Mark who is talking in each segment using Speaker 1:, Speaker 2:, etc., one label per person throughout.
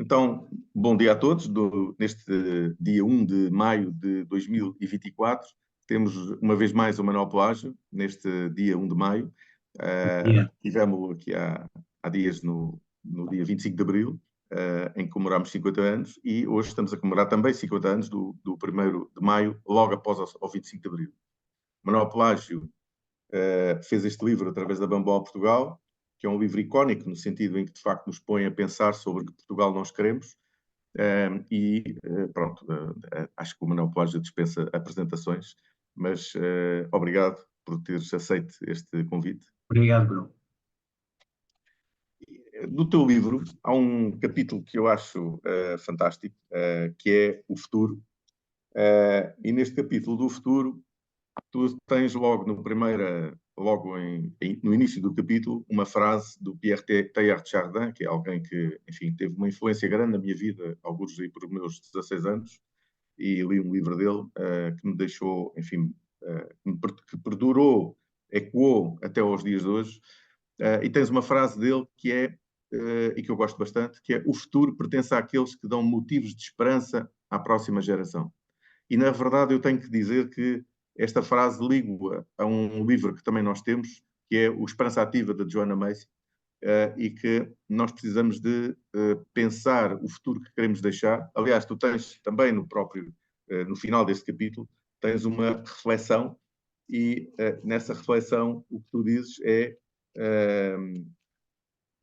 Speaker 1: Então, bom dia a todos. Neste dia 1 de maio de 2024, temos uma vez mais o Manuel Pelágio, neste dia 1 de maio. Tivemos-lo aqui há dias, no dia 25 de abril, em que comemorámos 50 anos, e hoje estamos a comemorar também 50 anos do 1º de maio, logo após ao 25 de abril. Manuel Pelágio fez este livro através da Bambó Portugal, que é um livro icónico, no sentido em que, de facto, nos põe a pensar sobre que Portugal nós queremos. Pronto, acho que o Manuel Pelágio dispensa apresentações, mas obrigado por teres aceito este convite.
Speaker 2: Obrigado, Bruno.
Speaker 1: No teu livro há um capítulo que eu acho fantástico, que é o futuro. E neste capítulo do futuro, tu tens logo no início do capítulo, uma frase do Pierre Teilhard de Chardin, que é alguém que, enfim, teve uma influência grande na minha vida, alguns aí por meus 16 anos, e li um livro dele que me deixou, enfim, que perdurou, ecoou até aos dias de hoje. E tens uma frase dele que é, e que eu gosto bastante, que é: o futuro pertence àqueles que dão motivos de esperança à próxima geração. E, na verdade, eu tenho que dizer que esta frase ligo-a a um livro que também nós temos, que é o Esperança Ativa, de Joanna Macy, e que nós precisamos de pensar o futuro que queremos deixar. Aliás, tu tens também no final deste capítulo, tens uma reflexão, e nessa reflexão o que tu dizes é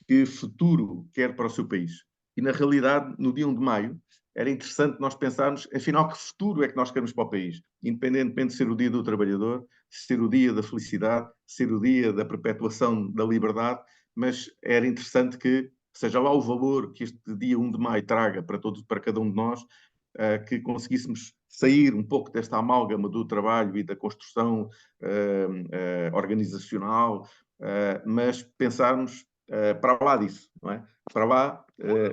Speaker 1: que futuro quer para o seu país. E, na realidade, no dia 1 de maio, era interessante nós pensarmos, afinal, que futuro é que nós queremos para o país, independentemente de ser o dia do trabalhador, ser o dia da felicidade, ser o dia da perpetuação da liberdade, mas era interessante que, seja lá o valor que este dia 1 de maio traga para cada um de nós, que conseguíssemos sair um pouco desta amálgama do trabalho e da construção organizacional, mas pensarmos para lá disso, não é? Para lá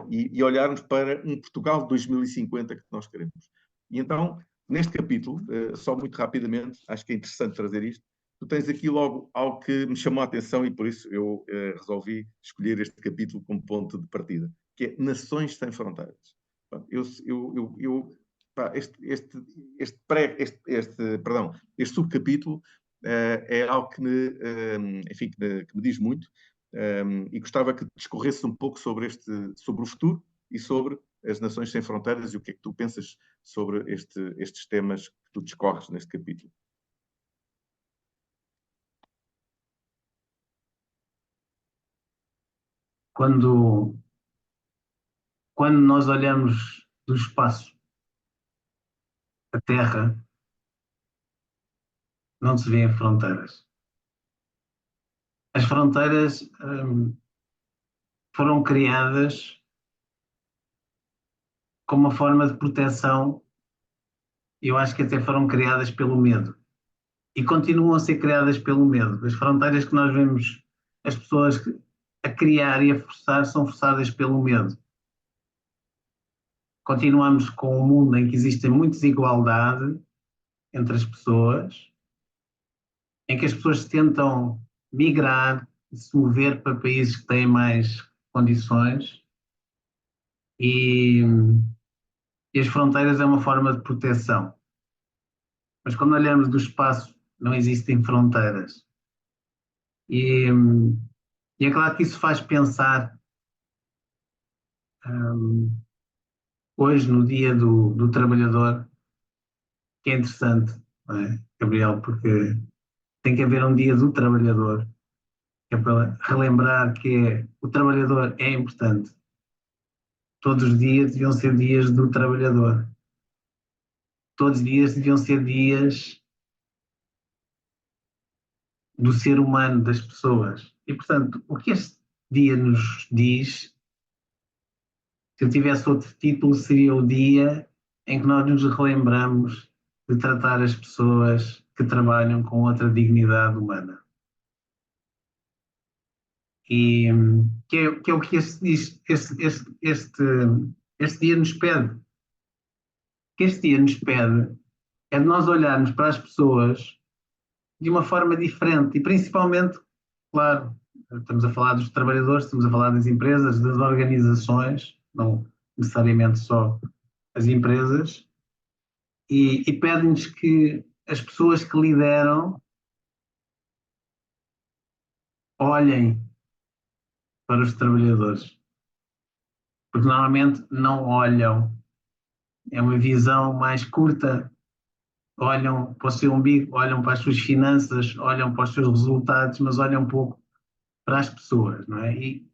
Speaker 1: e olharmos para um Portugal de 2050 que nós queremos. E então, neste capítulo, só muito rapidamente, acho que é interessante trazer isto, tu tens aqui logo algo que me chamou a atenção e por isso eu resolvi escolher este capítulo como ponto de partida, que é Nações Sem Fronteiras. Este subcapítulo é algo que me diz muito. E gostava que discorresse um pouco sobre o futuro e sobre as Nações Sem Fronteiras e o que é que tu pensas sobre estes temas que tu discorres neste capítulo.
Speaker 2: Quando nós olhamos do espaço, a Terra, não se vêem fronteiras. As fronteiras foram criadas como uma forma de proteção, e eu acho que até foram criadas pelo medo. E continuam a ser criadas pelo medo. As fronteiras que nós vemos as pessoas a criar e a forçar são forçadas pelo medo. Continuamos com um mundo em que existe muita desigualdade entre as pessoas, em que as pessoas tentam migrar e se mover para países que têm mais condições, e as fronteiras é uma forma de proteção. Mas quando olhamos do espaço, não existem fronteiras. E é claro que isso faz pensar, hoje, no dia do trabalhador, que é interessante, não é, Gabriel? Porque tem que haver um dia do trabalhador, que é para relembrar que o trabalhador é importante. Todos os dias deviam ser dias do trabalhador. Todos os dias deviam ser dias do ser humano, das pessoas. E, portanto, o que este dia nos diz, se eu tivesse outro título, seria o dia em que nós nos relembramos de tratar as pessoas que trabalham com outra dignidade humana. E que é o que este dia nos pede. O que este dia nos pede é de nós olharmos para as pessoas de uma forma diferente e principalmente, claro, estamos a falar dos trabalhadores, estamos a falar das empresas, das organizações, não necessariamente só as empresas, e pede-nos que as pessoas que lideram olhem para os trabalhadores, porque normalmente não olham, é uma visão mais curta, olham para o seu umbigo, olham para as suas finanças, olham para os seus resultados, mas olham um pouco para as pessoas, não é? E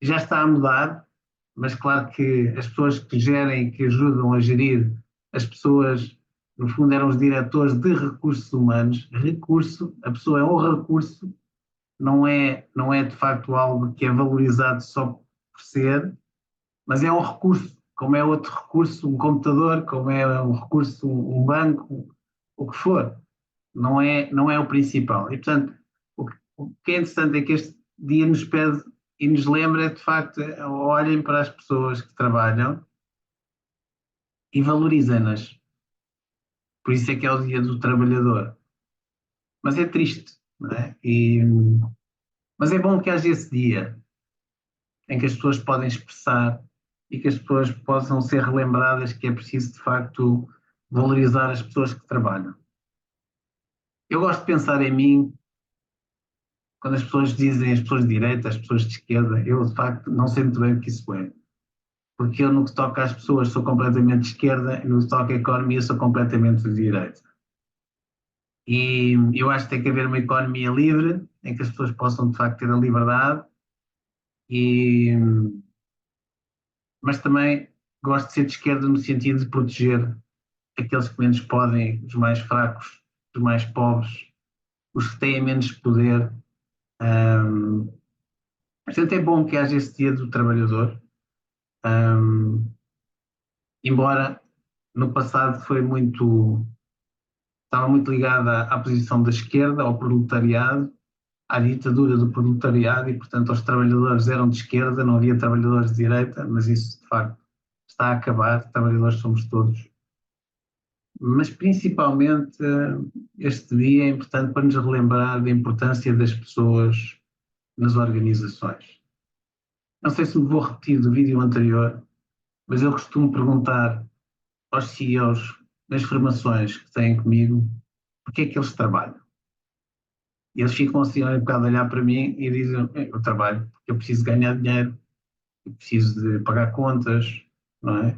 Speaker 2: já está a mudar, mas claro que as pessoas que gerem, que ajudam a gerir as pessoas, no fundo eram os diretores de recursos humanos. Recurso, a pessoa é um recurso, não é de facto algo que é valorizado só por ser, mas é um recurso, como é outro recurso, um computador, como é um recurso, um banco, o que for. Não é o principal. E, portanto, o que é interessante é que este dia nos pede e nos lembra, de facto, olhem para as pessoas que trabalham e valorizem-nas. Por isso é que é o dia do trabalhador. Mas é triste, não é? Mas é bom que haja esse dia em que as pessoas podem expressar e que as pessoas possam ser relembradas que é preciso, de facto, valorizar as pessoas que trabalham. Eu gosto de pensar em mim, quando as pessoas dizem as pessoas de direita, as pessoas de esquerda, eu, de facto, não sei muito bem o que isso é. Porque eu, no que toca às pessoas, sou completamente de esquerda e no que toca à economia, sou completamente de direita. E eu acho que tem que haver uma economia livre, em que as pessoas possam, de facto, ter a liberdade, e, mas também gosto de ser de esquerda no sentido de proteger aqueles que menos podem, os mais fracos, os mais pobres, os que têm menos poder. Um, Portanto, é bom que haja esse dia do trabalhador, um, embora no passado estava muito ligada à posição da esquerda, ao proletariado, à ditadura do proletariado e, portanto, os trabalhadores eram de esquerda, não havia trabalhadores de direita, mas isso, de facto, está a acabar, trabalhadores somos todos. Mas, principalmente, este dia é importante para nos relembrar da importância das pessoas nas organizações. Não sei se me vou repetir do vídeo anterior, mas eu costumo perguntar aos CEOs nas formações que têm comigo porque é que eles trabalham. E eles ficam assim um bocado a olhar para mim e dizem: eu trabalho porque eu preciso ganhar dinheiro, eu preciso de pagar contas, não é?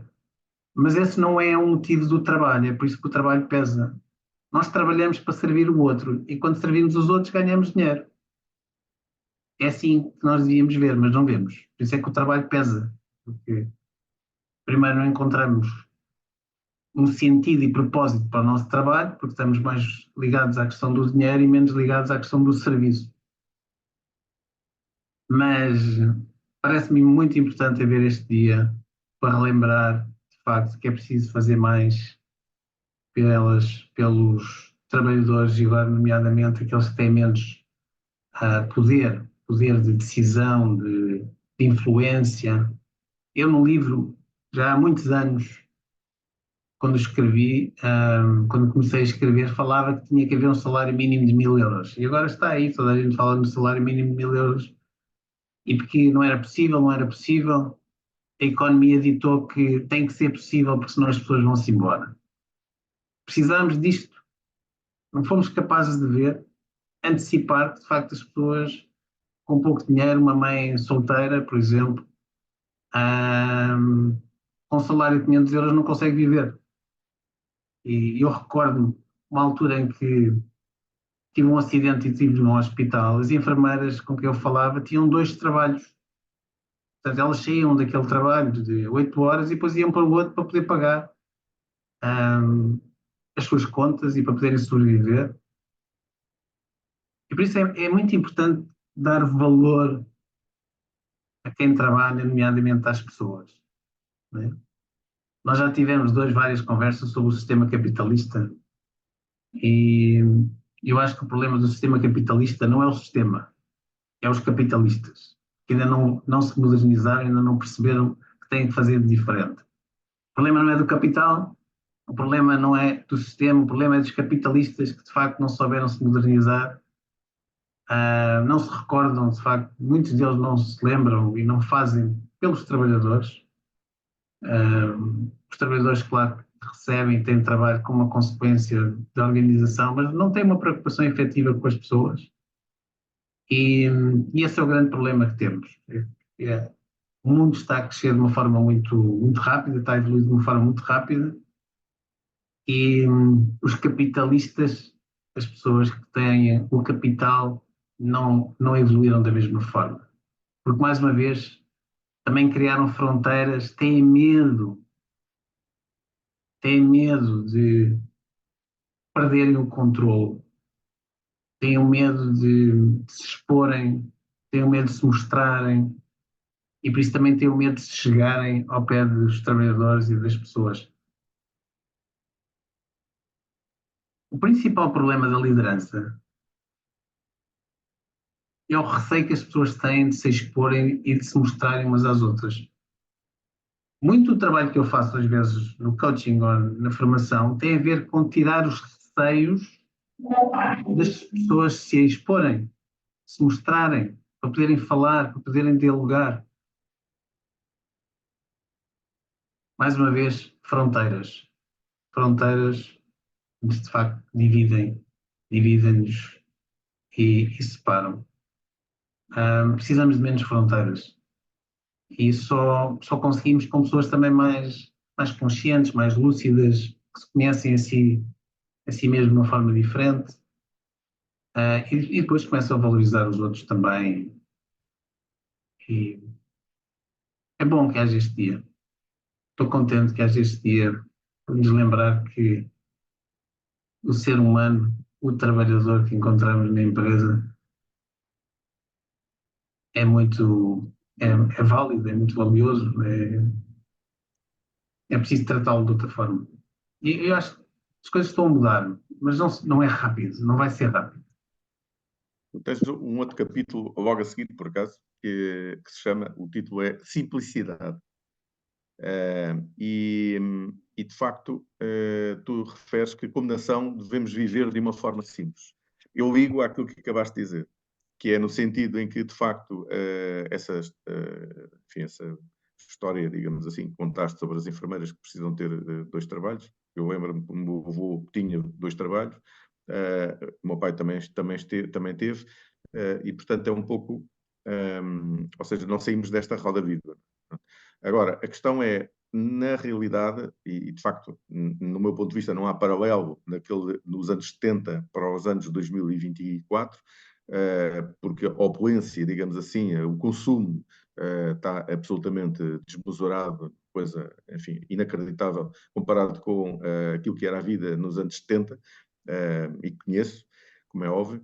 Speaker 2: Mas esse não é um motivo do trabalho, é por isso que o trabalho pesa. Nós trabalhamos para servir o outro e quando servimos os outros ganhamos dinheiro. É assim que nós devíamos ver, mas não vemos. Por isso é que o trabalho pesa. Porque primeiro não encontramos um sentido e propósito para o nosso trabalho, porque estamos mais ligados à questão do dinheiro e menos ligados à questão do serviço. Mas parece-me muito importante haver este dia para relembrar, de facto, que é preciso fazer mais pelos trabalhadores e agora, nomeadamente, aqueles que têm menos poder de decisão, de influência. Eu, no livro, já há muitos anos, quando escrevi, quando comecei a escrever, falava que tinha que haver um salário mínimo de 1.000 euros. E agora está aí, toda a gente fala no salário mínimo de 1.000 euros. E porque não era possível, não era possível, a economia ditou que tem que ser possível, porque senão as pessoas vão-se embora. Precisamos disto. Não fomos capazes de ver, antecipar que, de facto, as pessoas com pouco dinheiro, uma mãe solteira, por exemplo, com um salário de 500 euros não consegue viver. E eu recordo-me uma altura em que tive um acidente e estive no hospital, as enfermeiras com quem eu falava tinham dois trabalhos. Portanto, elas saíam daquele trabalho de 8 horas e depois iam para o outro para poder pagar um, as suas contas e para poderem sobreviver. E por isso é muito importante dar valor a quem trabalha, nomeadamente às pessoas. Não é? Nós já tivemos várias conversas sobre o sistema capitalista e eu acho que o problema do sistema capitalista não é o sistema, é os capitalistas, que ainda não se modernizaram, ainda não perceberam que têm que fazer de diferente. O problema não é do capital, o problema não é do sistema, o problema é dos capitalistas que de facto não souberam se modernizar, não se recordam, de facto, muitos deles não se lembram e não fazem pelos trabalhadores. Os trabalhadores, claro, que recebem, têm trabalho como uma consequência da organização, mas não têm uma preocupação efetiva com as pessoas. E esse é o grande problema que temos. É, o mundo está a crescer de uma forma muito rápida, está a evoluir de uma forma muito rápida, e os capitalistas, as pessoas que têm o capital, não evoluíram da mesma forma. Porque, mais uma vez, também criaram fronteiras, têm medo de perderem o controle, têm medo de se exporem, têm medo de se mostrarem, e por isso também têm medo de se chegarem ao pé dos trabalhadores e das pessoas. O principal problema da liderança é o receio que as pessoas têm de se exporem e de se mostrarem umas às outras. Muito do trabalho que eu faço às vezes no coaching ou na formação tem a ver com tirar os receios das pessoas se exporem, se mostrarem, para poderem falar, para poderem dialogar. Mais uma vez, fronteiras. Fronteiras de facto dividem-nos e separam. Precisamos de menos fronteiras. E só conseguimos com pessoas também mais conscientes, mais lúcidas, que se conhecem a si mesmo de uma forma diferente. E depois começam a valorizar os outros também. E é bom que haja este dia. Estou contente que haja este dia para nos lembrar que o ser humano, o trabalhador que encontramos na empresa, é muito é válido, é muito valioso, é preciso tratá-lo de outra forma. E eu acho que as coisas estão a mudar, mas não é rápido, não vai ser rápido.
Speaker 1: Tens um outro capítulo logo a seguir, por acaso, que se chama, o título é Simplicidade. E de facto, tu referes que, como nação, devemos viver de uma forma simples. Eu ligo àquilo que acabaste de dizer, que é no sentido em que, de facto, essa história, digamos assim, que contaste sobre as enfermeiras que precisam ter 2 trabalhos. Eu lembro-me que o meu avô tinha 2 trabalhos, o meu pai também teve, e, portanto, é um pouco... ou seja, não saímos desta roda viva. Agora, a questão é, na realidade, e de facto, no meu ponto de vista, não há paralelo nos anos 70 para os anos 2024, porque a opulência, digamos assim, o consumo está absolutamente desmesurado, coisa, enfim, inacreditável comparado com aquilo que era a vida nos anos 70, e conheço, como é óbvio,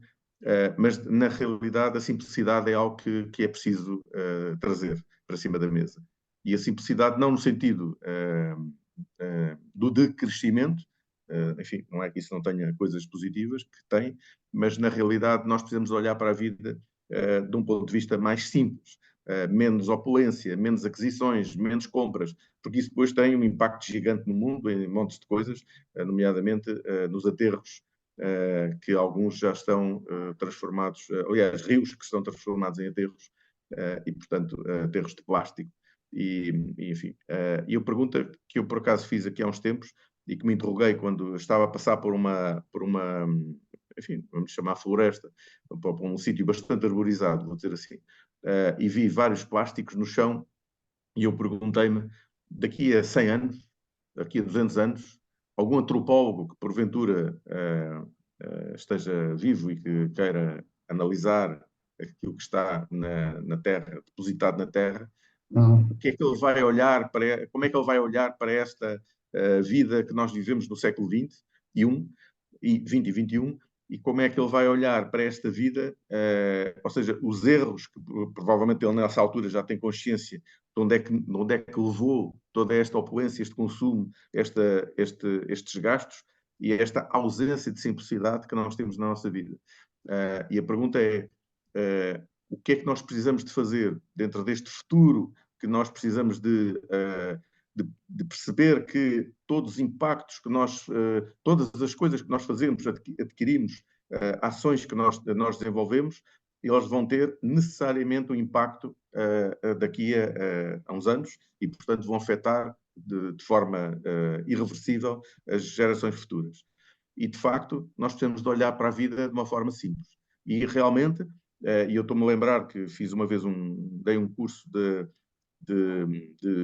Speaker 1: mas na realidade a simplicidade é algo que é preciso trazer para cima da mesa. E a simplicidade não no sentido do decrescimento, enfim, não é que isso não tenha coisas positivas, que tem, mas na realidade nós precisamos olhar para a vida de um ponto de vista mais simples, menos opulência, menos aquisições, menos compras, porque isso depois tem um impacto gigante no mundo, em montes de coisas, nomeadamente nos aterros, que alguns já estão transformados, aliás, rios que estão transformados em aterros, e portanto aterros de plástico. Enfim, e a pergunta que eu por acaso fiz aqui há uns tempos e que me interroguei quando estava a passar por uma enfim, vamos chamar floresta, por um sítio bastante arborizado, vou dizer assim, e vi vários plásticos no chão e eu perguntei-me, daqui a 100 anos, daqui a 200 anos, algum antropólogo que porventura esteja vivo e que queira analisar aquilo que está na Terra, depositado na Terra, o que é que ele vai olhar para, como é que ele vai olhar para esta vida que nós vivemos no século XX e 20 e 21, e como é que ele vai olhar para esta vida, ou seja, os erros que provavelmente ele nessa altura já tem consciência de onde é que levou toda esta opulência, este consumo, estes gastos e esta ausência de simplicidade que nós temos na nossa vida. E a pergunta é, o que é que nós precisamos de fazer dentro deste futuro que nós precisamos de perceber que todos os impactos que nós, todas as coisas que nós fazemos, adquirimos, ações que nós desenvolvemos, eles vão ter necessariamente um impacto daqui a uns anos e, portanto, vão afetar de forma irreversível as gerações futuras. E, de facto, nós temos de olhar para a vida de uma forma simples. E, realmente, e eu estou-me a lembrar que fiz uma vez dei um curso de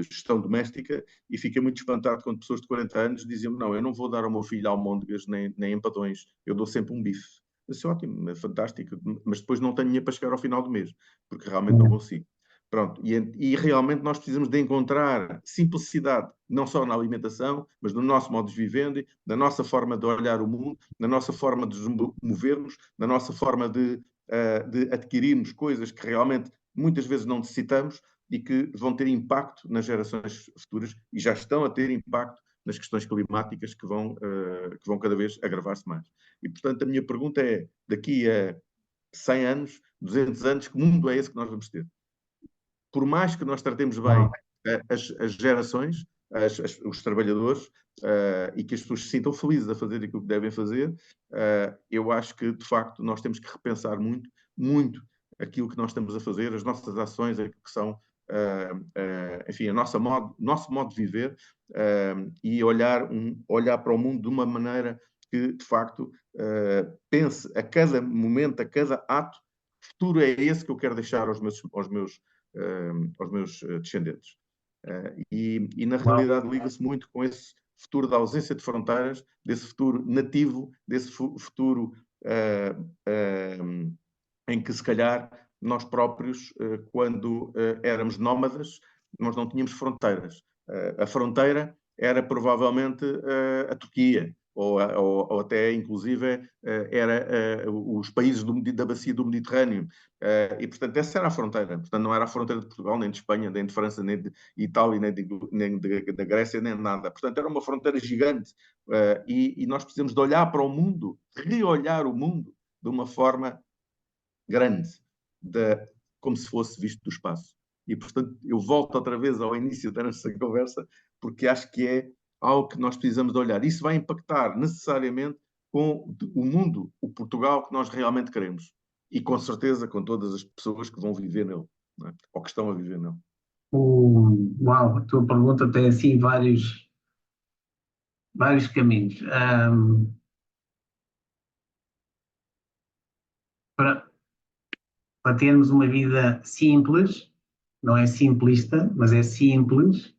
Speaker 1: gestão doméstica e fiquei muito espantado quando pessoas de 40 anos diziam: não, eu não vou dar ao meu filho almôndegas nem empadões, eu dou sempre um bife. Isso é ótimo, é fantástico, mas depois não tenho dinheiro para chegar ao final do mês, porque realmente não consigo. Pronto, e realmente nós precisamos de encontrar simplicidade, não só na alimentação, mas no nosso modo de viver, na nossa forma de olhar o mundo, na nossa forma de nos movermos, na nossa forma de adquirirmos coisas que realmente muitas vezes não necessitamos e que vão ter impacto nas gerações futuras e já estão a ter impacto nas questões climáticas que vão cada vez agravar-se mais. E, portanto, a minha pergunta é, daqui a 100 anos, 200 anos, que mundo é esse que nós vamos ter? Por mais que nós tratemos bem as gerações, os trabalhadores, e que as pessoas se sintam felizes a fazer aquilo que devem fazer, eu acho que, de facto, nós temos que repensar muito, muito aquilo que nós estamos a fazer, as nossas ações, que são, enfim, nosso modo de viver, e olhar para o mundo de uma maneira que, de facto, pense a cada momento, a cada ato, futuro é esse que eu quero deixar aos meus descendentes. E na realidade liga-se muito com esse futuro da ausência de fronteiras, desse futuro nativo, desse futuro em que se calhar nós próprios, quando éramos nómadas, nós não tínhamos fronteiras. A fronteira era provavelmente a Turquia, ou até, inclusive, era os países da bacia do Mediterrâneo. E, portanto, essa era a fronteira. Portanto, não era a fronteira de Portugal, nem de Espanha, nem de França, nem de Itália, nem da Grécia, nem nada. Portanto, era uma fronteira gigante. E nós precisamos de olhar para o mundo, reolhar o mundo de uma forma grande, como se fosse visto do espaço. E, portanto, eu volto outra vez ao início da nossa conversa, porque acho que é algo que nós precisamos de olhar. Isso vai impactar necessariamente com o mundo, o Portugal que nós realmente queremos. E, com certeza, com todas as pessoas que vão viver nele, não é? Ou que estão a viver nele.
Speaker 2: Uau, a tua pergunta tem assim vários caminhos. Para termos uma vida simples, não é simplista, mas é simples,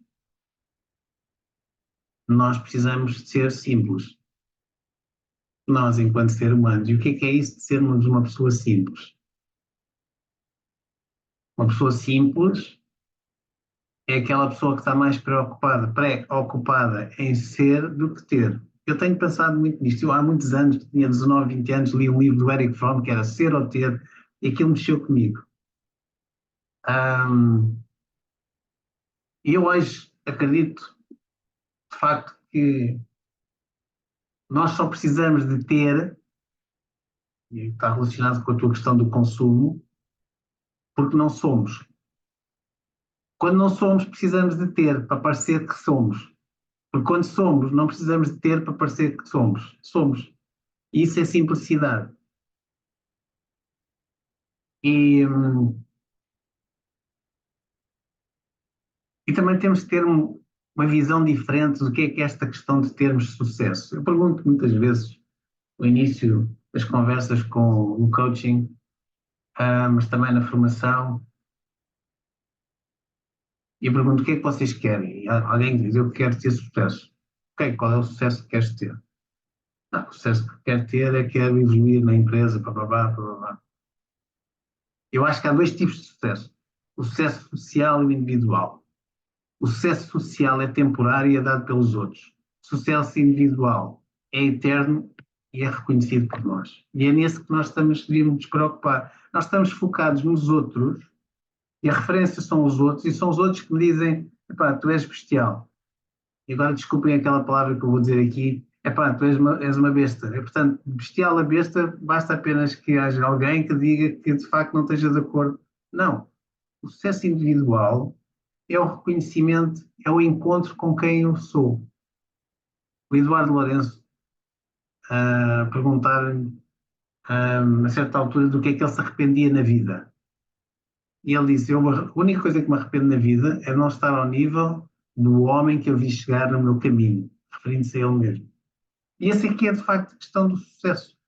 Speaker 2: nós precisamos de ser simples. Nós, enquanto seres humanos. E o que é isso de sermos uma pessoa simples? Uma pessoa simples é aquela pessoa que está mais preocupada em ser do que ter. Eu tenho pensado muito nisto. Eu, há muitos anos, tinha 19, 20 anos, li um livro do Eric Fromm que era Ser ou Ter, e aquilo mexeu comigo. E eu hoje acredito, de facto, que nós só precisamos de ter, e está relacionado com a tua questão do consumo, porque não somos. Quando não somos, precisamos de ter para parecer que somos. Porque quando somos, não precisamos de ter para parecer que somos. Somos. E isso é simplicidade. E também temos que ter uma visão diferente do que é esta questão de termos sucesso. Eu pergunto muitas vezes, no início das conversas com o coaching, mas também na formação, e eu pergunto: o que é que vocês querem? E alguém diz: eu quero ter sucesso. Ok, qual é o sucesso que queres ter? Não, o sucesso que quero ter é que quero evoluir na empresa, blá. Eu acho que há dois tipos de sucesso: o sucesso social e o individual. O sucesso social é temporário e é dado pelos outros. O sucesso individual é eterno e é reconhecido por nós. E é nesse que nós devíamos nos preocupar. Nós estamos focados nos outros e a referência são os outros, e são os outros que me dizem: epá, tu és bestial. E agora desculpem aquela palavra que eu vou dizer aqui: epá, tu és uma besta. E, portanto, bestial a besta, basta apenas que haja alguém que diga que de facto não esteja de acordo. Não. O sucesso individual é o reconhecimento, é o encontro com quem eu sou. O Eduardo Lourenço perguntar-lhe a certa altura do que é que ele se arrependia na vida. E ele disse: a única coisa que me arrependo na vida é não estar ao nível do homem que eu vi chegar no meu caminho, referindo-se a ele mesmo. E essa aqui é, de facto, a questão do sucesso.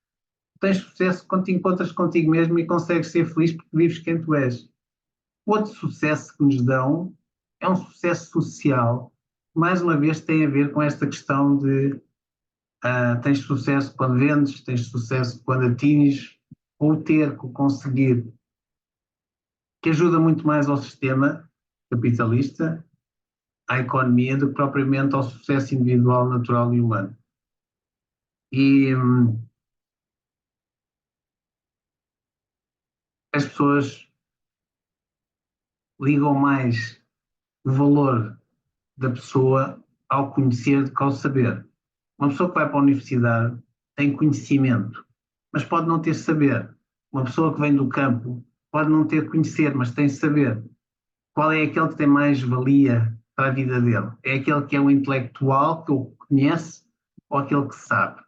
Speaker 2: Tens sucesso quando te encontras contigo mesmo e consegues ser feliz porque vives quem tu és. O outro sucesso que nos dão é um sucesso social. Mais uma vez, tem a ver com esta questão de tens sucesso quando vendes, tens sucesso quando atinges, ou ter, conseguir, que ajuda muito mais ao sistema capitalista, à economia, do que propriamente ao sucesso individual, natural e humano. E as pessoas ligam mais o valor da pessoa ao conhecer do que ao saber. Uma pessoa que vai para a universidade tem conhecimento, mas pode não ter saber. Uma pessoa que vem do campo pode não ter conhecer, mas tem saber. Qual é aquele que tem mais valia para a vida dele? É aquele que é o intelectual, que o conhece, ou aquele que sabe?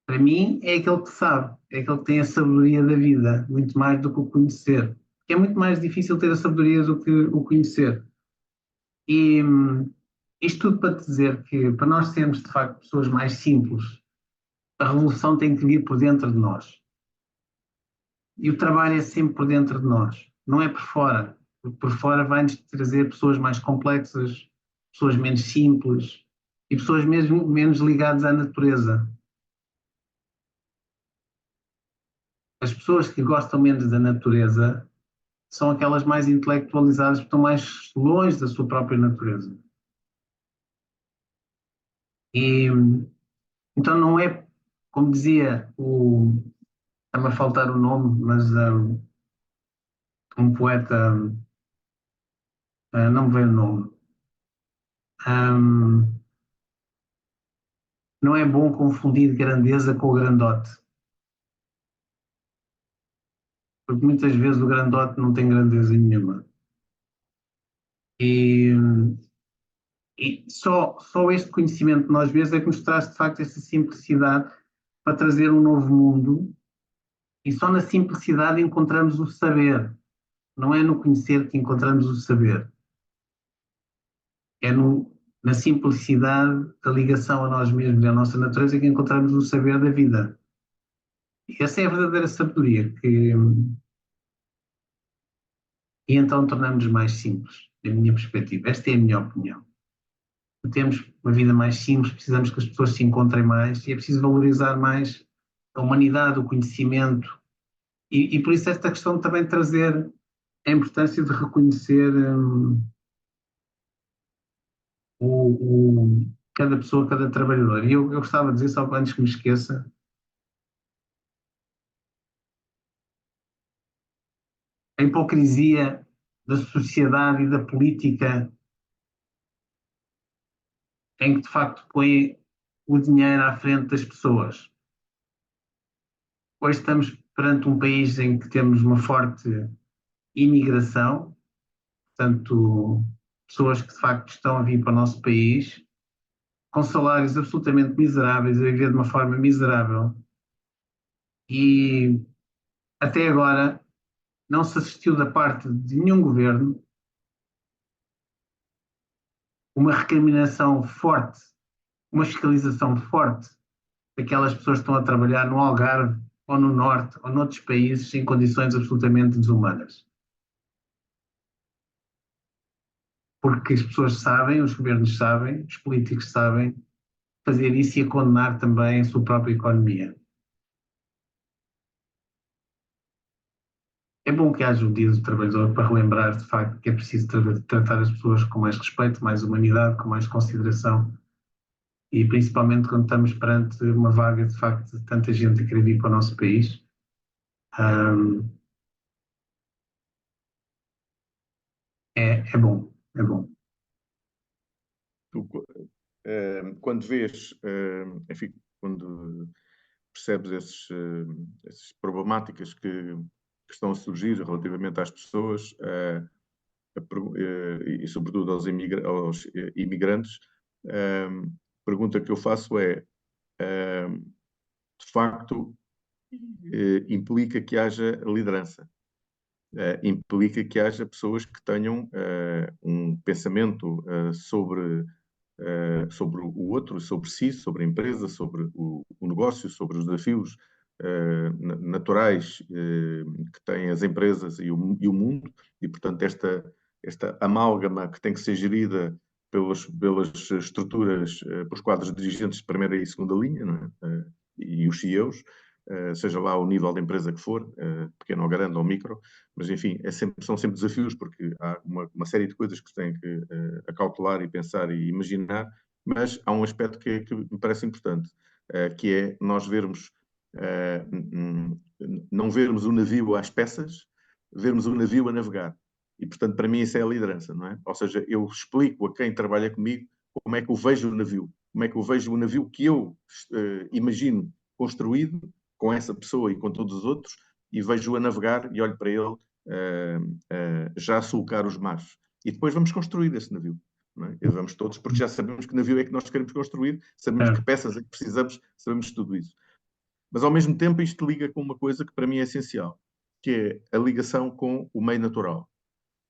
Speaker 2: Para mim, é aquele que sabe, é aquele que tem a sabedoria da vida, muito mais do que o conhecer. Porque é muito mais difícil ter a sabedoria do que o conhecer. E isto tudo para te dizer que, para nós sermos, de facto, pessoas mais simples, a revolução tem que vir por dentro de nós. E o trabalho é sempre por dentro de nós, não é por fora. Porque por fora vai-nos trazer pessoas mais complexas, pessoas menos simples e pessoas mesmo menos ligadas à natureza. As pessoas que gostam menos da natureza são aquelas mais intelectualizadas, que estão mais longe da sua própria natureza. E então não é, como dizia está-me a faltar o nome, mas um poeta, não me veio o nome. Um, não é bom confundir grandeza com o grandote, porque muitas vezes o grandote não tem grandeza nenhuma. E, e só este conhecimento de nós mesmos é que nos traz de facto essa simplicidade para trazer um novo mundo, e só na simplicidade encontramos o saber. Não é no conhecer que encontramos o saber, é na simplicidade da ligação a nós mesmos e à nossa natureza que encontramos o saber da vida. E essa é a verdadeira sabedoria, e então tornamos-nos mais simples, da minha perspectiva. Esta é a minha opinião. Temos uma vida mais simples, precisamos que as pessoas se encontrem mais e é preciso valorizar mais a humanidade, o conhecimento, e por isso esta questão de também trazer a importância de reconhecer cada pessoa, cada trabalhador. E eu gostava de dizer, só antes que me esqueça, a hipocrisia da sociedade e da política em que de facto põe o dinheiro à frente das pessoas. Hoje estamos perante um país em que temos uma forte imigração, portanto, pessoas que de facto estão a vir para o nosso país com salários absolutamente miseráveis, a viver de uma forma miserável. E até agora não se assistiu da parte de nenhum governo uma recriminação forte, uma fiscalização forte daquelas pessoas que estão a trabalhar no Algarve ou no Norte ou noutros países em condições absolutamente desumanas. Porque as pessoas sabem, os governos sabem, os políticos sabem fazer isso e a condenar também a sua própria economia. É bom que haja o Dia do Trabalhador para relembrar, de facto, que é preciso tratar as pessoas com mais respeito, mais humanidade, com mais consideração, e principalmente quando estamos perante uma vaga, de facto, de tanta gente a querer vir para o nosso país. É bom, é bom.
Speaker 1: Tu, quando vês, enfim, quando percebes essas problemáticas que estão a surgir relativamente às pessoas, e sobretudo aos imigrantes, a pergunta que eu faço é, de facto, implica que haja liderança. implica que haja pessoas que tenham um pensamento sobre o outro, sobre si, sobre a empresa, sobre o negócio, sobre os desafios naturais que têm as empresas e o mundo, e, portanto, esta amálgama que tem que ser gerida pelas estruturas, pelos quadros dirigentes de primeira e segunda linha, não é? E os CEOs, seja lá o nível da empresa que for, pequeno ou grande ou micro, mas enfim, são sempre desafios, porque há uma série de coisas que se tem que acautelar e pensar e imaginar, mas há um aspecto que me parece importante, que é nós vermos, não vermos o navio às peças, vermos o navio a navegar. E, portanto, para mim isso é a liderança, não é? Ou seja, eu explico a quem trabalha comigo como é que eu vejo o navio, como é que eu vejo o navio que eu imagino construído com essa pessoa e com todos os outros, e vejo-o a navegar e olho para ele já a sulcar os mares. E depois vamos construir esse navio. Não é? E vamos todos, porque já sabemos que navio é que nós queremos construir, sabemos que peças é que precisamos, sabemos tudo isso. Mas, ao mesmo tempo, isto liga com uma coisa que para mim é essencial, que é a ligação com o meio natural.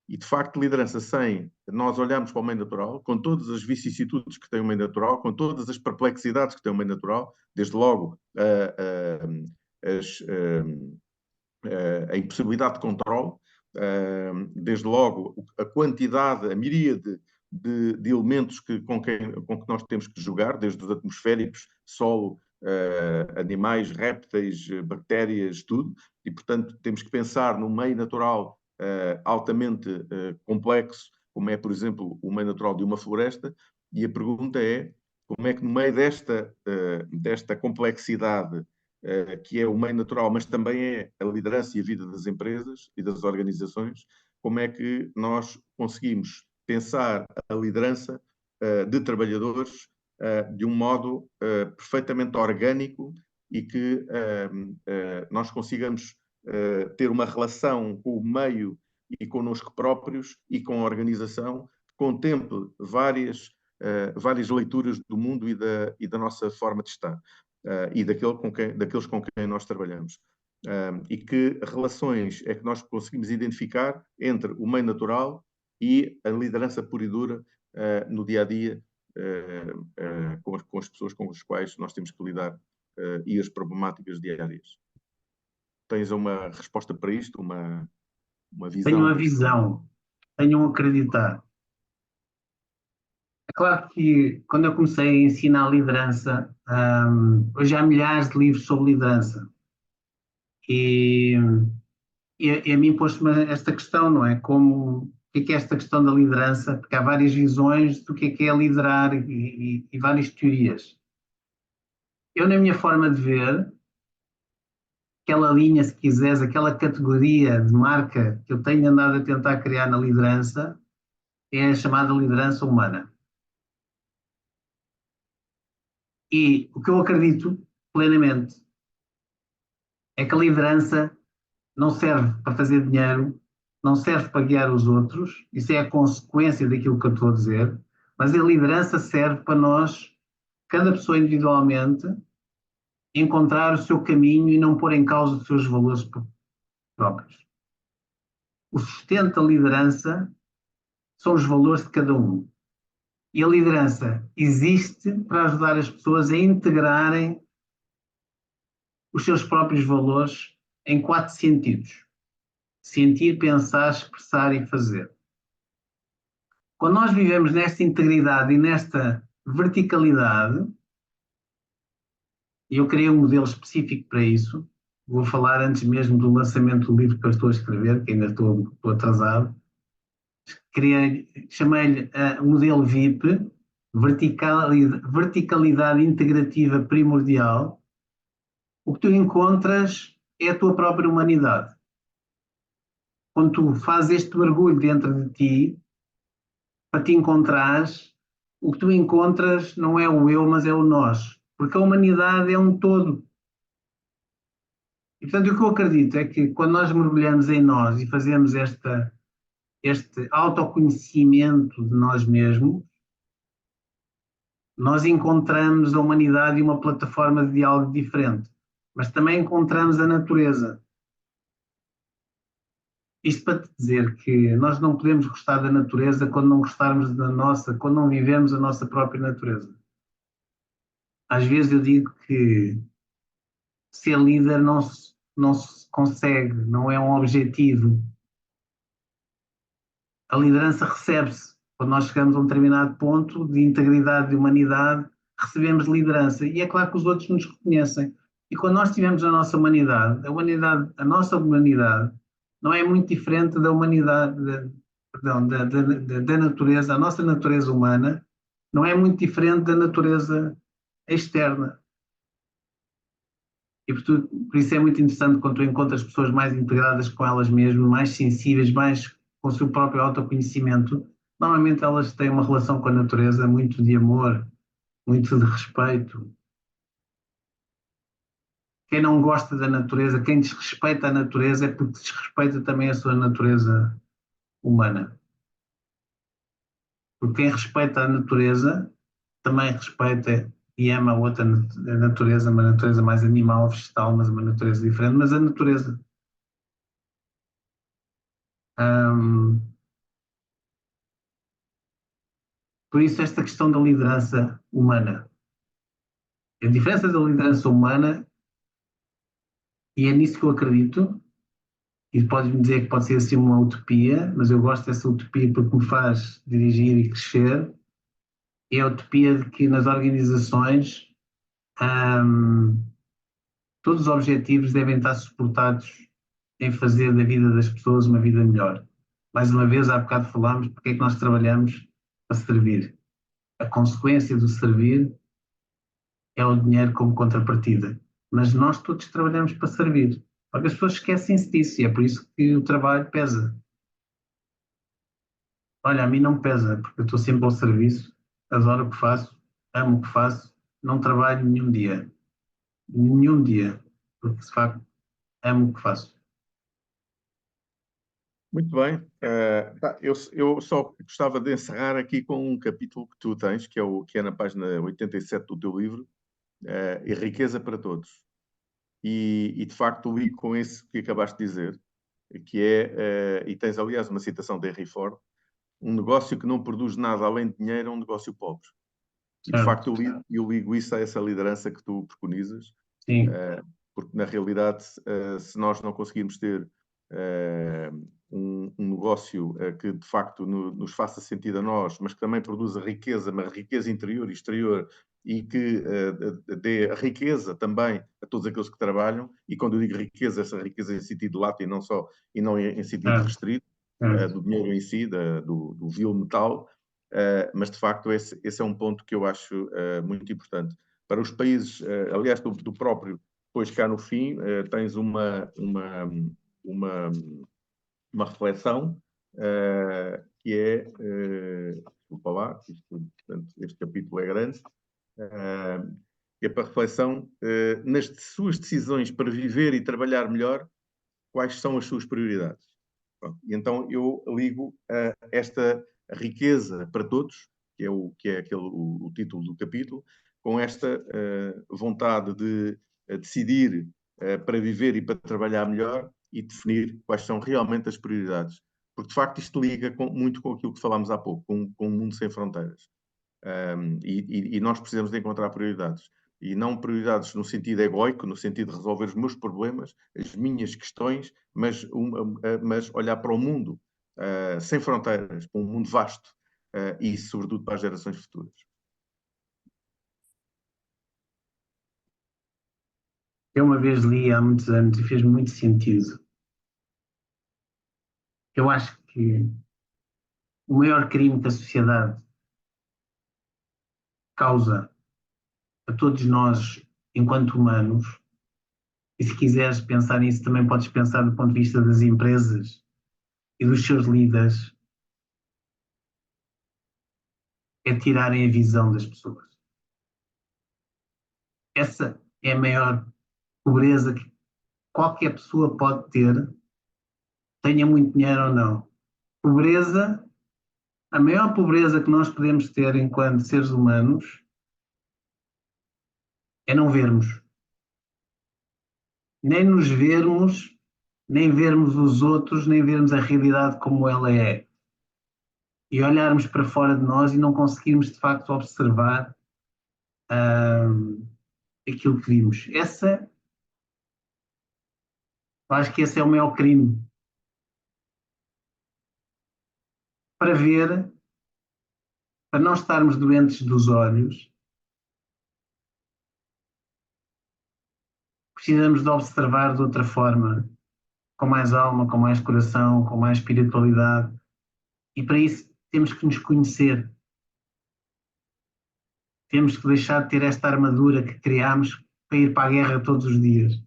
Speaker 1: E, de facto, liderança sem nós olharmos para o meio natural, com todas as vicissitudes que tem o meio natural, com todas as perplexidades que tem o meio natural, desde logo a impossibilidade de controle, desde logo a quantidade, a miríade de elementos com que nós temos que jogar, desde os atmosféricos, solo, animais, répteis, bactérias, tudo, e portanto temos que pensar num meio natural altamente complexo, como é, por exemplo, o meio natural de uma floresta, e a pergunta é como é que no meio desta complexidade que é o meio natural, mas também é a liderança e a vida das empresas e das organizações, como é que nós conseguimos pensar a liderança de trabalhadores de um modo perfeitamente orgânico e que nós consigamos ter uma relação com o meio e connosco próprios e com a organização que contemple várias leituras do mundo e da nossa forma de estar. E daqueles com quem nós trabalhamos. E que relações é que nós conseguimos identificar entre o meio natural e a liderança pura e dura no dia a dia com as pessoas com as quais nós temos que lidar e as problemáticas diárias. Tens uma resposta para isto? Uma visão?
Speaker 2: Tenho uma visão, tenho um acreditar. É claro que quando eu comecei a ensinar liderança, hoje há milhares de livros sobre liderança. E a mim pôs-me esta questão, não é? Como, o que é esta questão da liderança? Porque há várias visões do que é liderar e várias teorias. Eu, na minha forma de ver, aquela linha, se quiseres, aquela categoria de marca que eu tenho andado a tentar criar na liderança, é a chamada liderança humana. E o que eu acredito plenamente é que a liderança não serve para fazer dinheiro, não serve para guiar os outros, isso é a consequência daquilo que eu estou a dizer, mas a liderança serve para nós, cada pessoa individualmente, encontrar o seu caminho e não pôr em causa os seus valores próprios. O sustento da liderança são os valores de cada um. E a liderança existe para ajudar as pessoas a integrarem os seus próprios valores em 4 sentidos: sentir, pensar, expressar e fazer. Quando nós vivemos nesta integridade e nesta verticalidade, e eu criei um modelo específico para isso, vou falar antes mesmo do lançamento do livro que eu estou a escrever, que ainda estou atrasado, chamei-lhe o modelo VIP, verticalidade integrativa primordial. O que tu encontras é a tua própria humanidade. Quando tu fazes este mergulho dentro de ti, para te encontrares, o que tu encontras não é o eu, mas é o nós. Porque a humanidade é um todo. E, portanto, o que eu acredito é que quando nós mergulhamos em nós e fazemos este autoconhecimento de nós mesmos, nós encontramos a humanidade em uma plataforma de diálogo diferente. Mas também encontramos a natureza. Isto para te dizer que nós não podemos gostar da natureza quando não gostarmos da nossa, quando não vivemos a nossa própria natureza. Às vezes eu digo que ser líder não se consegue, não é um objetivo. A liderança recebe-se. Quando nós chegamos a um determinado ponto de integridade, de humanidade, recebemos liderança. E é claro que os outros nos reconhecem. E quando nós tivemos a nossa humanidade, a nossa humanidade não é muito diferente da humanidade, perdão, da natureza, a nossa natureza humana não é muito diferente da natureza externa. E por isso é muito interessante quando tu encontras pessoas mais integradas com elas mesmas, mais sensíveis, mais com o seu próprio autoconhecimento. Normalmente elas têm uma relação com a natureza muito de amor, muito de respeito. Quem não gosta da natureza, quem desrespeita a natureza é porque desrespeita também a sua natureza humana. Porque quem respeita a natureza também respeita e ama a outra natureza, uma natureza mais animal, vegetal, mas uma natureza diferente, mas a natureza. Por isso, esta questão da liderança humana. A diferença da liderança humana, e é nisso que eu acredito, e podes-me dizer que pode ser assim uma utopia, mas eu gosto dessa utopia porque me faz dirigir e crescer, é a utopia de que nas organizações hum, todos os objetivos devem estar suportados em fazer da vida das pessoas uma vida melhor. Mais uma vez, há bocado falámos porque é que nós trabalhamos para servir. A consequência do servir é o dinheiro como contrapartida. Mas nós todos trabalhamos para servir. Só que as pessoas esquecem-se disso e é por isso que o trabalho pesa. Olha, a mim não pesa, porque eu estou sempre ao serviço, adoro o que faço, amo o que faço, não trabalho nenhum dia. Nenhum dia. Porque, de facto, amo o que faço.
Speaker 1: Muito bem. Eu só gostava de encerrar aqui com um capítulo que tu tens, que é na página 87 do teu livro, e Riqueza para Todos. E de facto ligo com esse que acabaste de dizer, que é, e tens aliás uma citação de Henry Ford, um negócio que não produz nada além de dinheiro é um negócio pobre. E de facto
Speaker 2: Certo?
Speaker 1: eu ligo isso a essa liderança que tu preconizas,
Speaker 2: Sim.
Speaker 1: porque na realidade, se nós não conseguirmos ter um negócio que de facto nos faça sentido a nós, mas que também produza riqueza, mas riqueza interior e exterior, e que dê riqueza também a todos aqueles que trabalham, e quando eu digo riqueza, essa riqueza em sentido lato e não em sentido
Speaker 2: Certo.
Speaker 1: restrito,
Speaker 2: Certo.
Speaker 1: do dinheiro em si, do vil metal, mas de facto esse é um ponto que eu acho muito importante. Para os países, aliás, do próprio, depois cá no fim, tens uma, uma reflexão que é, desculpa lá, portanto, este capítulo é grande, que é para reflexão, nas suas decisões para viver e trabalhar melhor, quais são as suas prioridades. Pronto. E então eu ligo esta riqueza para todos, que é o título do capítulo, com esta vontade de decidir para viver e para trabalhar melhor e definir quais são realmente as prioridades. Porque, de facto, isto liga muito com aquilo que falámos há pouco, com um mundo sem fronteiras. E nós precisamos de encontrar prioridades. E não prioridades no sentido egóico, no sentido de resolver os meus problemas, as minhas questões, mas olhar para o mundo sem fronteiras, para um mundo vasto e, sobretudo, para as gerações futuras.
Speaker 2: Eu uma vez li há muitos anos e fez muito sentido. Eu acho que o maior crime que a sociedade causa a todos nós, enquanto humanos, e se quiseres pensar nisso, também podes pensar do ponto de vista das empresas e dos seus líderes, é tirarem a visão das pessoas. Essa é a maior pobreza que qualquer pessoa pode ter, tenha muito dinheiro ou não. Pobreza, a maior pobreza que nós podemos ter enquanto seres humanos é não vermos. Nem nos vermos, nem vermos os outros, nem vermos a realidade como ela é. E olharmos para fora de nós e não conseguirmos, de facto, observar aquilo que vimos. Eu acho que esse é o maior crime. Para ver, para não estarmos doentes dos olhos, precisamos de observar de outra forma, com mais alma, com mais coração, com mais espiritualidade. E para isso temos que nos conhecer. Temos que deixar de ter esta armadura que criámos para ir para a guerra todos os dias.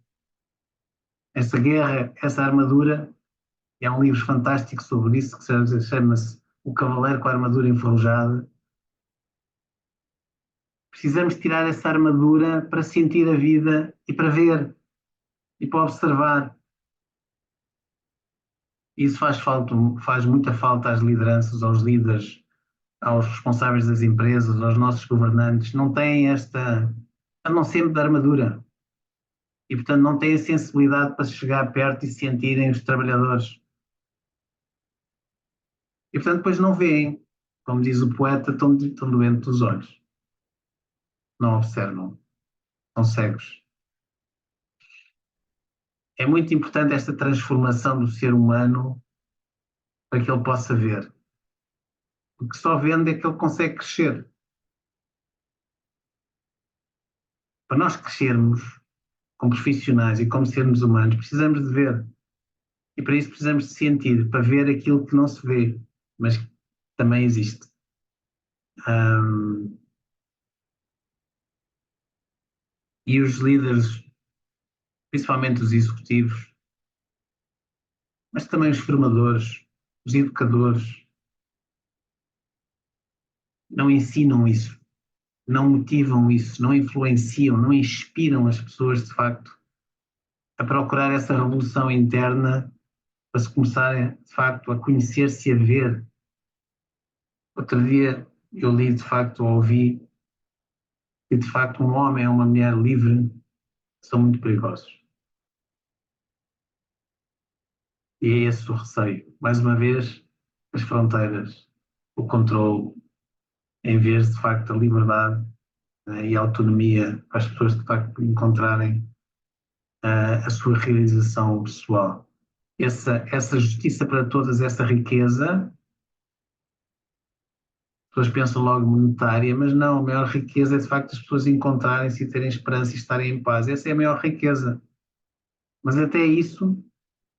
Speaker 2: Essa guerra, essa armadura, é um livro fantástico sobre isso, que chama-se O Cavaleiro com a Armadura Enferrujada. Precisamos tirar essa armadura para sentir a vida e para ver e para observar. Isso faz muita falta às lideranças, aos líderes, aos responsáveis das empresas, aos nossos governantes. Não têm andam sempre de armadura. E, portanto, não têm sensibilidade para chegar perto e sentirem os trabalhadores. E, portanto, depois não veem. Como diz o poeta, estão doentes dos olhos. Não observam. São cegos. É muito importante esta transformação do ser humano para que ele possa ver. Porque só vendo é que ele consegue crescer. Para nós crescermos como profissionais e como seres humanos, precisamos de ver. E para isso precisamos de sentir, para ver aquilo que não se vê, mas que também existe. E os líderes, principalmente os executivos, mas também os formadores, os educadores, não ensinam isso, não motivam isso, não influenciam, não inspiram as pessoas, de facto, a procurar essa revolução interna para se começarem, de facto, a conhecer-se e a ver. Outro dia eu li, de facto, ou ouvi que, de facto, um homem ou uma mulher livre são muito perigosos. E é esse o receio. Mais uma vez, as fronteiras, o controle, em vez de facto a liberdade, e a autonomia para as pessoas de facto encontrarem a sua realização pessoal. Essa justiça para todas, essa riqueza, as pessoas pensam logo monetária, mas não, a maior riqueza é de facto as pessoas encontrarem-se e terem esperança e estarem em paz. Essa é a maior riqueza. Mas até isso,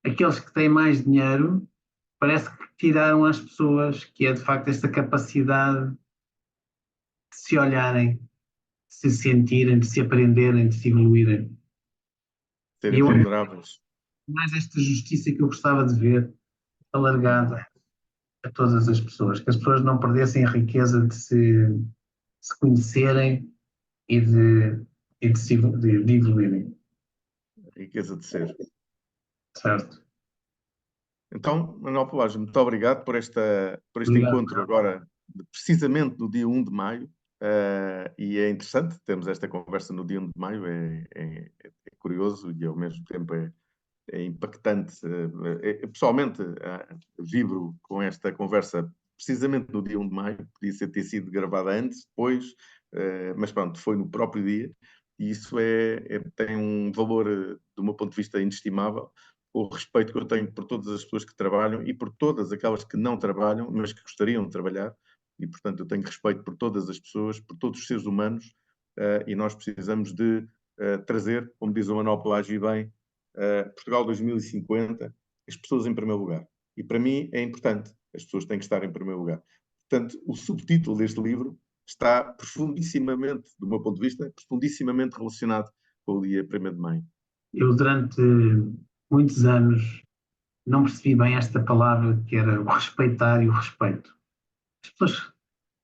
Speaker 2: aqueles que têm mais dinheiro, parece que tiraram às pessoas, que é de facto esta capacidade de se olharem, de se sentirem, de se aprenderem, de se evoluírem.
Speaker 1: Serem vulneráveis.
Speaker 2: Mais esta justiça que eu gostava de ver alargada a todas as pessoas, que as pessoas não perdessem a riqueza de se conhecerem e de evoluírem.
Speaker 1: A riqueza de ser.
Speaker 2: Certo.
Speaker 1: Então, Manuel Pelagio, muito obrigado por este
Speaker 2: Obrigado.
Speaker 1: encontro agora, precisamente no dia 1 de maio. E é interessante termos esta conversa no dia 1 de maio, é curioso e ao mesmo tempo é impactante. Pessoalmente, vibro com esta conversa precisamente no dia 1 de maio, podia ter sido gravada antes, depois, mas pronto, foi no próprio dia, e isso tem um valor, do meu ponto de vista, inestimável, o respeito que eu tenho por todas as pessoas que trabalham e por todas aquelas que não trabalham, mas que gostariam de trabalhar, e portanto eu tenho respeito por todas as pessoas, por todos os seres humanos, e nós precisamos de trazer, como diz o Manuel Pelagio bem, Portugal 2050, as pessoas em primeiro lugar. E para mim é importante, as pessoas têm que estar em primeiro lugar. Portanto, o subtítulo deste livro está profundissimamente, do meu ponto de vista, profundissimamente relacionado com o dia 1º de maio.
Speaker 2: Eu durante muitos anos não percebi bem esta palavra que era o respeitar e o respeito. As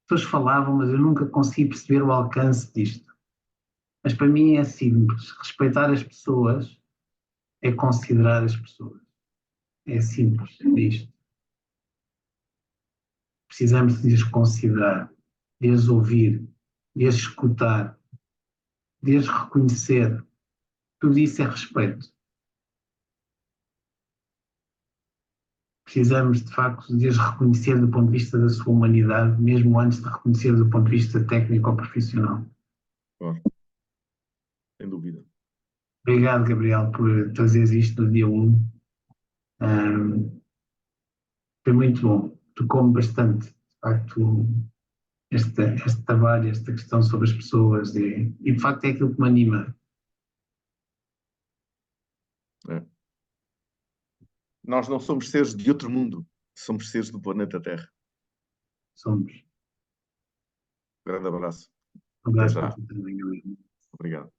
Speaker 2: pessoas falavam, mas eu nunca consegui perceber o alcance disto. Mas para mim é simples. Respeitar as pessoas é considerar as pessoas. É simples, é isto. Precisamos de as considerar, de as ouvir, de as escutar, de as reconhecer. Tudo isso é respeito. precisamos, de facto, de as reconhecer do ponto de vista da sua humanidade, mesmo antes de reconhecer do ponto de vista técnico ou profissional.
Speaker 1: Claro, sem dúvida.
Speaker 2: Obrigado, Gabriel, por trazeres isto no dia 1. Foi muito bom. Tocou-me bastante, de facto, este trabalho, esta questão sobre as pessoas e de facto é aquilo que me anima.
Speaker 1: É. Nós não somos seres de outro mundo, somos seres do planeta Terra.
Speaker 2: Somos.
Speaker 1: Grande abraço.
Speaker 2: Um
Speaker 1: Até
Speaker 2: abraço para
Speaker 1: já.
Speaker 2: ti também, Gabriel.
Speaker 1: Obrigado.